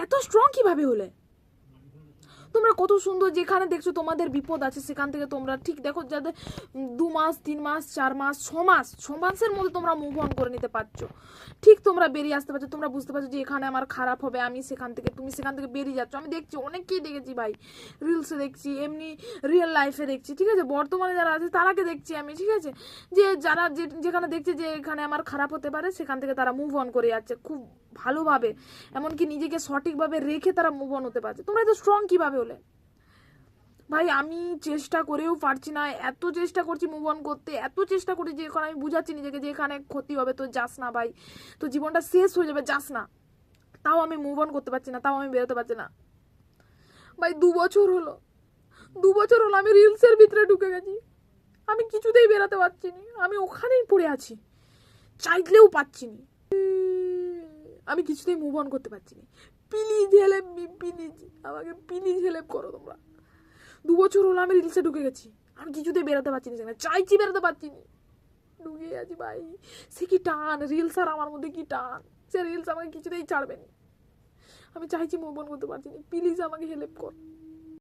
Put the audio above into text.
এত স্ট্রং কিভাবে হলে? তোমরা কত সুন্দর, যেখানে দেখছো তোমাদের বিপদ আছে সেখান থেকে তোমরা ঠিক দেখো, যাদের 2 মাস 3 মাস 4 মাস 6 মাসের মধ্যে তোমরা মুভ অন করে নিতে পারছো, ঠিক তোমরা বেরিয়ে আসতে পারছো। তোমরা বুঝতে পারছো যে এখানে আমার খারাপ হবে, আমি সেখান থেকে, তুমি সেখান থেকে বেরিয়ে যাচ্ছ। আমি দেখছি, অনেককেই দেখেছি ভাই, রিলসে দেখছি, এমনি রিয়েল লাইফে দেখছি, ঠিক আছে, বর্তমানে যারা আছে তারাকে দেখছি আমি, ঠিক আছে, যে যারা যেখানে দেখছে যে এখানে আমার খারাপ হতে পারে সেখান থেকে তারা মুভ অন করে যাচ্ছে খুব ভালোভাবে, এমনকি নিজেকে সঠিকভাবে রেখে তারা মুভ অন হতে পারছে। তোমরা এত স্ট্রং কিভাবে হলে ভাই? আমি চেষ্টা করেও পারছি না, এত চেষ্টা করছি মুভ অন করতে, এত চেষ্টা করি যে এখন আমি বুঝাচ্ছি নিজেকে যে এখানে ক্ষতি হবে তো যাস না ভাই, তো জীবনটা শেষ হয়ে যাবে, যাস না। তাও আমি মুভ অন করতে পারছি না, তাও আমি বেরোতে পারছি না ভাই। 2 বছর হলো, 2 বছর হলো আমি রিলসের ভিতরে ঢুকে গেছি, আমি কিছুতেই বেরোতে পারছি না, আমি ওখানেই পড়ে আছি, চাইলেও পাচ্ছি না, আমি কিছুতেই মুভ অন করতে পারছি না। প্লিজ হেল্প মি, প্লিজ আমাকে প্লিজ হেল্প করো তোমরা। 2 বছর হলো আমি রিলসে ঢুকে গেছি, আমি কিছুতেই বেরোতে পারছি না, সেখানে চাইছি বেরোতে পারছি না, ঢুকে আছি ভাই। সে কি টান রিলস, আর আমার মধ্যে কি টান, সে রিলস আমাকে কিছুতেই ছাড়বে না। আমি চাইছি মুভ অন করতে পারছি না, প্লিজ আমাকে হেল্প কর।